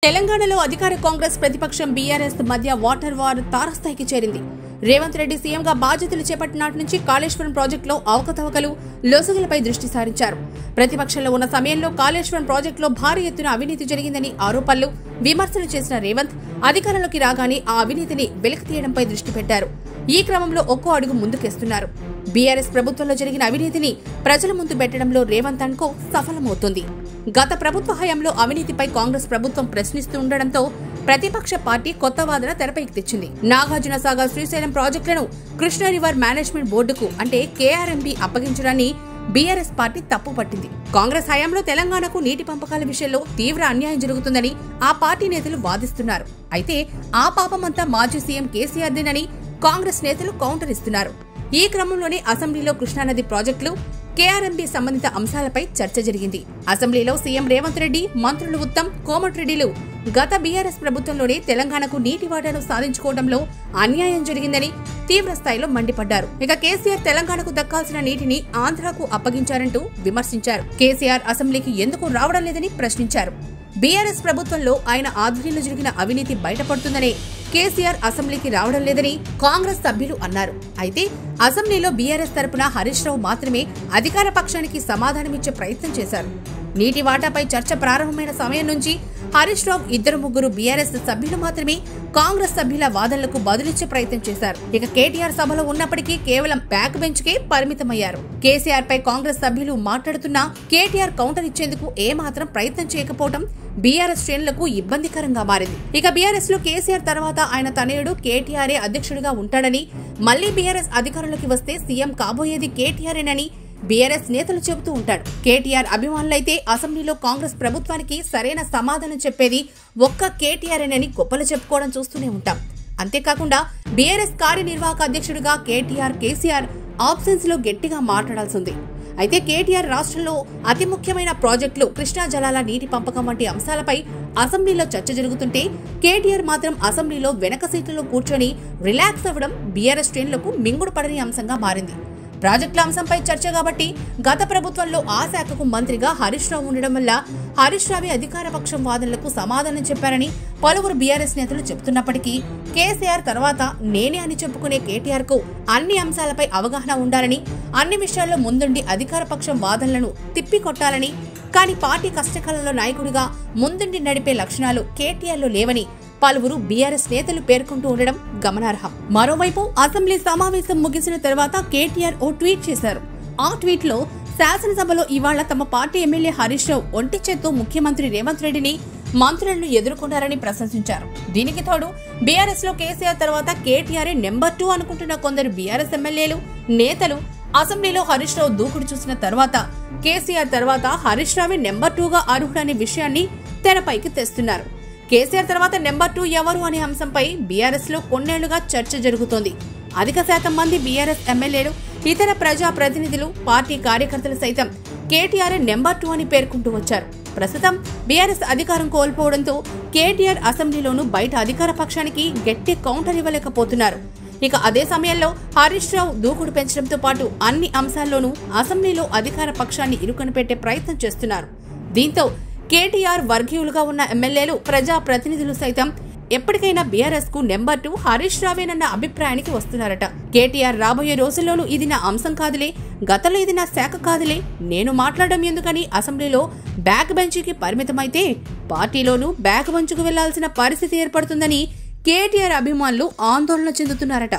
తెలంగాణలో అధికార కాంగ్రెస్ ప్రతిపక్షం బీఆర్ఎస్ మధ్య వాటర్ వార్ తారస్థాయికి చేరింది. రేవంత్ రెడ్డి సీఎంగా బాధ్యతలు చేపట్టినాటి నుంచి కాళేశ్వరం ప్రాజెక్టులో అవకతవకలు, లొసుగులపై దృష్టి సారించారు. ప్రతిపక్షంలో ఉన్న సమయంలో కాళేశ్వరం ప్రాజెక్టులో భారీ ఎత్తున అవినీతి జరిగిందని ఆరోపణలు, విమర్శలు చేసిన రేవంత్ అధికారంలోకి రాగానే ఆ అవినీతిని వెలికితీయడంపై దృష్టి పెట్టారు. ఈ క్రమంలో ఒక్కో అడుగు ముందుకేస్తున్నారు. బీఆర్ఎస్ ప్రభుత్వంలో జరిగిన అవినీతిని ప్రజల ముందు పెట్టడంలో రేవంత్ అనుకో సఫలమవుతుంది. గత ప్రభుత్వ హయాంలో అవినీతిపై కాంగ్రెస్ ప్రభుత్వం ప్రశ్నిస్తూ ఉండడంతో ప్రతిపక్ష పార్టీ కొత్త వాదన తెరపైకి తెచ్చింది. నాగార్జున సాగర్ శ్రీశైలం ప్రాజెక్టులను కృష్ణా రివర్ మేనేజ్మెంట్ బోర్డుకు అంటే కేఆర్ఎంబీ అప్పగించడాన్ని బీఆర్ఎస్ పార్టీ తప్పుపట్టింది. కాంగ్రెస్ హయాంలో తెలంగాణకు నీటి పంపకాల విషయంలో తీవ్ర అన్యాయం జరుగుతుందని ఆ పార్టీ నేతలు వాదిస్తున్నారు. అయితే ఆ పాపమంతా మాజీ సీఎం కేసీఆర్దేనని కాంగ్రెస్ నేతలు కౌంటర్ ఇస్తున్నారు. ఈ క్రమంలోనే అసెంబ్లీలో కృష్ణానది ప్రాజెక్టులు, కేఆర్ఎంబీ సంబంధిత అంశాలపై చర్చ జరిగింది. అసెంబ్లీలో సీఎం రేవంత్ రెడ్డి, మంత్రులు ఉత్తమ్, కోమటిరెడ్డిలు గత బీఆర్ఎస్ ప్రభుత్వంలోనే తెలంగాణకు నీటి వాటాను సాధించుకోవడంలో అన్యాయం జరిగిందని తీవ్ర స్థాయిలో మండిపడ్డారు. ఇక కేసీఆర్ తెలంగాణకు దక్కాల్సిన నీటిని ఆంధ్రాకు అప్పగించారంటూ విమర్శించారు. కేసీఆర్ అసెంబ్లీకి ఎందుకు రావడం లేదని ప్రశ్నించారు. బీఆర్ఎస్ ప్రభుత్వంలో ఆయన ఆధ్వర్యంలో జరిగిన అవినీతి బయటపడుతుందనే కేసీఆర్ అసెంబ్లీకి రావడం లేదని కాంగ్రెస్ సభ్యులు అన్నారు. అయితే అసెంబ్లీలో బీఆర్ఎస్ తరపున హరీష్ రావు మాత్రమే అధికార పక్షానికి సమాధానమిచ్చే ప్రయత్నం చేశారు. నీటి వాటాపై చర్చ ప్రారంభమైన సమయం నుంచి హరీష్ రావు ఇద్దరు ముగ్గురు బీఆర్ఎస్ సభ్యులు మాత్రమే కాంగ్రెస్ సభ్యుల వాదనలకు బదులిచ్చే ప్రయత్నం చేశారు. ఇక కేటీఆర్ సభలో ఉన్నప్పటికీ కేవలం బ్యాక్ బెంచ్ కే పరిమితమయ్యారు. కేసీఆర్ పై కాంగ్రెస్ సభ్యులు మాట్లాడుతున్నా కేటీఆర్ కౌంటర్ ఇచ్చేందుకు ఏమాత్రం ప్రయత్నం చేయకపోవడం బీఆర్ఎస్ శ్రేణులకు ఇబ్బందికరంగా మారింది. ఇక బీఆర్ఎస్ లో కేసీఆర్ తర్వాత ఆయన తనయుడు కేటీఆర్ఏ అధ్యక్షుడిగా ఉంటాడని, మళ్లీ బీఆర్ఎస్ అధికారంలోకి వస్తే సీఎం కాబోయేది కేటీఆర్ఏనని బీఆర్ఎస్ నేతలు చెబుతూ ఉంటాడు. కేటీఆర్ అభిమానులైతే అసెంబ్లీలో కాంగ్రెస్ ప్రభుత్వానికి సరైన సమాధానం చెప్పేది ఒక్క కేటీఆర్ఏనని గొప్పలు చెప్పుకోవడం చూస్తూనే ఉంటాం. అంతేకాకుండా బీఆర్ఎస్ కార్యనిర్వాహక అధ్యక్షుడిగా కేసీఆర్ ఆబ్సెన్స్ లో గట్టిగా మాట్లాడాల్సింది. అయితే కేటీఆర్ రాష్ట్రంలో అతి ముఖ్యమైన ప్రాజెక్టులు కృష్ణా జలాల నీటి పంపకం వంటి అంశాలపై అసెంబ్లీలో చర్చ జరుగుతుంటే కేటీఆర్ మాత్రం అసెంబ్లీలో వెనక సీట్లలో కూర్చొని రిలాక్స్ అవ్వడం బీఆర్ఎస్ శ్రేణులకు మింగుడు పడని అంశంగా మారింది. ప్రాజెక్టుల అంశంపై చర్చ కాబట్టి గత ప్రభుత్వంలో ఆ శాఖకు మంత్రిగా హరీష్ రావు ఉండడం వల్ల హరీష్ రావే అధికార పక్షం వాదనలకు సమాధానం చెప్పారని పలువురు బీఆర్ఎస్ నేతలు చెబుతున్నప్పటికీ కేసీఆర్ తర్వాత నేనే అని చెప్పుకునే కేటీఆర్ కు అన్ని అంశాలపై అవగాహన ఉండాలని, అన్ని విషయాల్లో ముందుండి అధికార పక్షం వాదనలను తిప్పికొట్టాలని, కానీ పార్టీ కష్టకాలంలో నాయకుడిగా ముందుండి నడిపే లక్షణాలు కేటీఆర్ లో లేవని పలువురు బీఆర్ఎస్ నేతలు పేర్కొంటూ ఉండడం గమనార్హం. మరోవైపు అసెంబ్లీ సమావేశం ముగిసిన తర్వాత కేటీఆర్ ఓ ట్వీట్ చేశారు. ఆ ట్వీట్ లో శాసనసభలో ఇవాళ తమ పార్టీ ఎమ్మెల్యే హరీష్ రావు ఒంటి చేత్తో ముఖ్యమంత్రి రేవంత్ రెడ్డిని, మంత్రులను ఎదుర్కొన్నారని ప్రశంసించారు. దీనికి తోడు బీఆర్ఎస్ లో కేసీఆర్ తర్వాత కేటీఆర్ నెంబర్ 2 అనుకుంటున్న కొందరు బీఆర్ఎస్ ఎమ్మెల్యేలు, నేతలు అసెంబ్లీలో హరీష్ రావు దూకుడు చూసిన తర్వాత కేసీఆర్ తర్వాత హరీష్ రావే నెంబర్ 2గా అర్హుడనే విషయాన్ని తెరపైకి తెస్తున్నారు. కేసీఆర్ తర్వాత నెంబర్ 2 ఎవరు అనే అంశంపై బీఆర్ఎస్ లో కొన్నేళ్లుగా చర్చ జరుగుతోంది. అధిక శాతం మంది బీఆర్ఎస్ ఎమ్మెల్యేలు, ఇతర ప్రజా ప్రతినిధులు, పార్టీ కార్యకర్తలు సైతం కేటీఆర్ నెంబర్ 2 అని పేర్కొంటూ వచ్చారు. ప్రస్తుతం బీఆర్ఎస్ అధికారం కోల్పోవడంతో కేటీఆర్ అసెంబ్లీలోనూ బయట అధికార పక్షానికి గట్టి కౌంటర్ ఇవ్వలేకపోతున్నారు. ఇక అదే సమయంలో హరీష్ రావు దూకుడు పెంచడంతో పాటు అన్ని అంశాల్లోనూ అసెంబ్లీలో అధికార పక్షాన్ని ఇరుకను పెట్టే ప్రయత్నం చేస్తున్నారు. దీంతో కేటీఆర్ వర్గీయులుగా ఉన్న ఎమ్మెల్యేలు, ప్రజా ప్రతినిధులు సైతం ఎప్పటికైనా బీఆర్ఎస్ కు నెంబర్ 2 హరీష్ రావేనన్న అభిప్రాయానికి వస్తున్నారట. కేటీఆర్ రాబోయే రోజుల్లోనూ ఇది నా అంశం కాదులే, గతంలో ఇది నా శాఖ కాదులే, నేను మాట్లాడడం ఎందుకని అసెంబ్లీలో బ్యాక్ బెంచ్కి పరిమితమైతే పార్టీలోనూ బ్యాక్ బెంచ్కు వెళ్లాల్సిన పరిస్థితి ఏర్పడుతుందని కేటీఆర్ అభిమానులు ఆందోళన చెందుతున్నారట.